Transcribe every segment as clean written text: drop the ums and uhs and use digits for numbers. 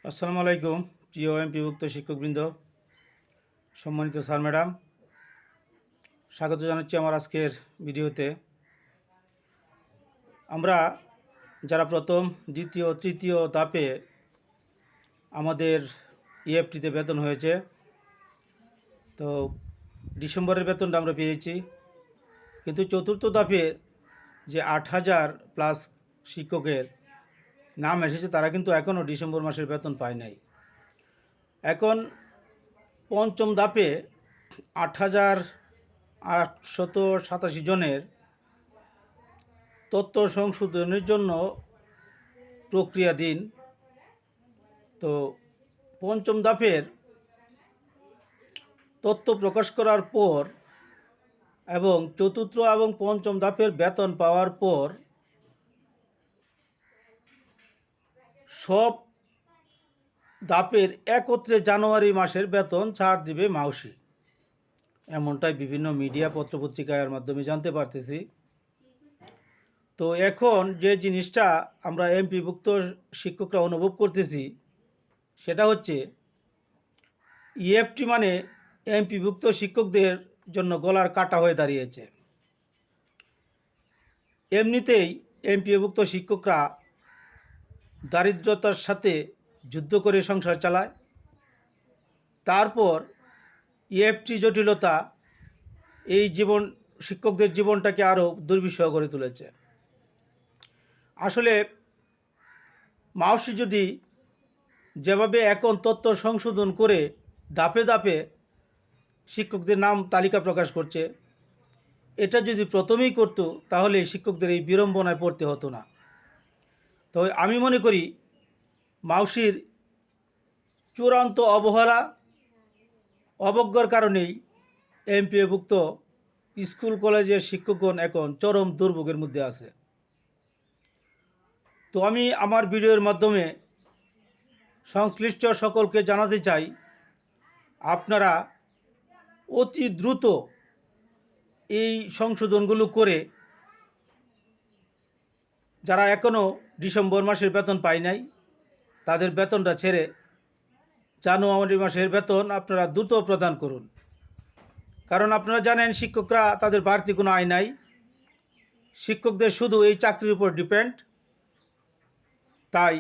আসসালামু আলাইকুম প্রিয় এমপিভুক্ত শিক্ষকবৃন্দ, সম্মানিত স্যার ম্যাডাম, স্বাগত জানাচ্ছি আমার আজকের ভিডিওতে। আমরা যারা প্রথম, দ্বিতীয়, তৃতীয় ধাপে আমাদের ইএফটিতে বেতন হয়েছে, তো ডিসেম্বরের বেতনটা আমরা পেয়েছি, কিন্তু চতুর্থ ধাপে যে 8,000 প্লাস শিক্ষকের নাম এসেছে তারা কিন্তু এখনও ডিসেম্বর মাসের বেতন পায় নাই। এখন পঞ্চম ধাপে 8,887 জনের তথ্য সংশোধনের জন্য প্রক্রিয়াধীন। তো পঞ্চম ধাপের তথ্য প্রকাশ করার পর এবং চতুর্থ এবং পঞ্চম ধাপের বেতন পাওয়ার পর সব ধাপের একত্রে জানুয়ারি মাসের বেতন ছাড় দিবে মাউসি, এমনটাই বিভিন্ন মিডিয়া পত্রপত্রিকার মাধ্যমে জানতে পারতেছি। তো এখন যে জিনিসটা আমরা এমপিভুক্ত শিক্ষকরা অনুভব করতেছি সেটা হচ্ছে ইএফটি মানে এমপিভুক্ত শিক্ষকদের জন্য গলার কাটা হয়ে দাঁড়িয়েছে। এমনিতেই এমপিভুক্ত শিক্ষকরা দারিদ্রতার সাথে যুদ্ধ করে সংসার চালায়, তারপর ইএফটি জটিলতা এই শিক্ষকদের জীবনটাকে আরও দুর্বিষহ করে তুলেছে। আসলে মাউসি যদি যেভাবে এখন তথ্য সংশোধন করে ধাপে ধাপে শিক্ষকদের নাম তালিকা প্রকাশ করছে, এটা যদি প্রথমেই করত তাহলে শিক্ষকদের এই বিড়ম্বনায় পড়তে হতো না। তো আমি মনে করি মাউসির চূড়ান্ত অবহেলা, অবজ্ঞার কারণেই এমপিওভুক্ত স্কুল কলেজের শিক্ষকগণ এখন চরম দুর্ভোগের মধ্যে আছে। তো আমি আমার ভিডিওর মাধ্যমে সংশ্লিষ্ট সকলকে জানাতে চাই, আপনারা অতি দ্রুত এই সংশোধনগুলো করে যারা এখনও ডিসেম্বর মাসের বেতন পায় নাই তাদের বেতনটা ছেড়ে জানুয়ারি মাসের বেতন আপনারা দ্রুত প্রদান করুন। কারণ আপনারা জানেন শিক্ষকরা তাদের বাড়তি কোনো আয় নাই, শিক্ষকদের শুধু এই চাকরির উপর ডিপেন্ড। তাই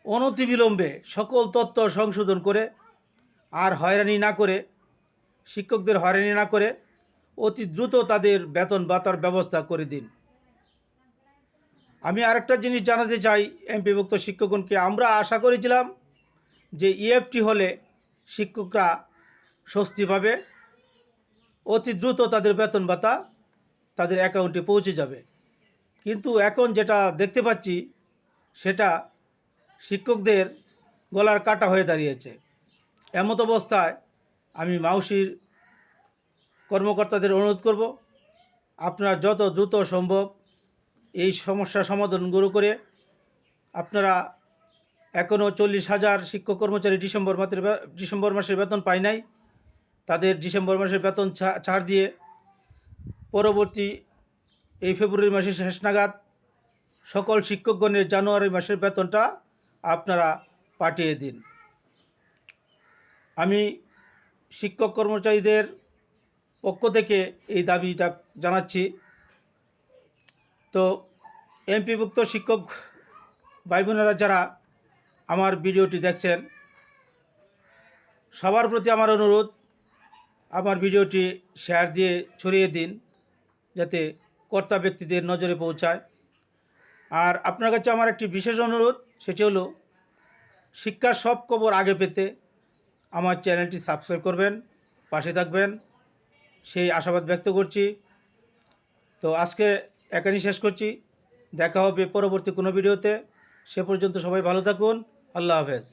অনতিবিলম্বে সকল তথ্য সংশোধন করে আর হয়রানি না করে, শিক্ষকদের হয়রানি না করে অতি দ্রুত তাদের বেতন ভাতার ব্যবস্থা করে দিন। আমি আরেকটা জিনিস জানাতে চাই এমপিভুক্ত শিক্ষকগণকে, আমরা আশা করেছিলাম যে ইএফটি হলে শিক্ষকরা স্বস্তি পাবে, অতি দ্রুত তাদের বেতন ভাতা তাদের অ্যাকাউন্টে পৌঁছে যাবে। কিন্তু এখন যেটা দেখতে পাচ্ছি সেটা শিক্ষকদের গলার কাটা হয়ে দাঁড়িয়েছে। এমত অবস্থায় আমি মাউসির কর্মকর্তাদের অনুরোধ করব, আপনারা যত দ্রুত সম্ভব এই সমস্যার সমাধানগুলো করে আপনারা এখনও 40,000 শিক্ষক কর্মচারী ডিসেম্বর মাসের বেতন পায় নাই, তাদের ডিসেম্বর মাসের বেতন ছাড় দিয়ে পরবর্তী এই ফেব্রুয়ারি মাসের শেষ নাগাদ সকল শিক্ষকগণের জানুয়ারি মাসের বেতনটা আপনারা পাঠিয়ে দিন। আমি শিক্ষক কর্মচারীদের পক্ষ থেকে এই দাবিটা জানাচ্ছি। তো এমপিভুক্ত শিক্ষক ভাই বোনেরা যারা আমার ভিডিওটি দেখছেন, সবার প্রতি আমার অনুরোধ, আমার ভিডিওটি শেয়ার দিয়ে ছড়িয়ে দিন যাতে কর্তা ব্যক্তিদের নজরে পৌঁছায়। আর আপনার কাছে আমার একটি বিশেষ অনুরোধ, সেটি হলো শিক্ষার সব খবর আগে পেতে আমার চ্যানেলটি সাবস্ক্রাইব করবেন, পাশে থাকবেন, সেই আশাবাদ ব্যক্ত করছি। তো আজকে এখানেই শেষ করছি, দেখা হবে পরবর্তী কোনো ভিডিওতে। সে পর্যন্ত সবাই ভালো থাকুন, আল্লাহ হাফেজ।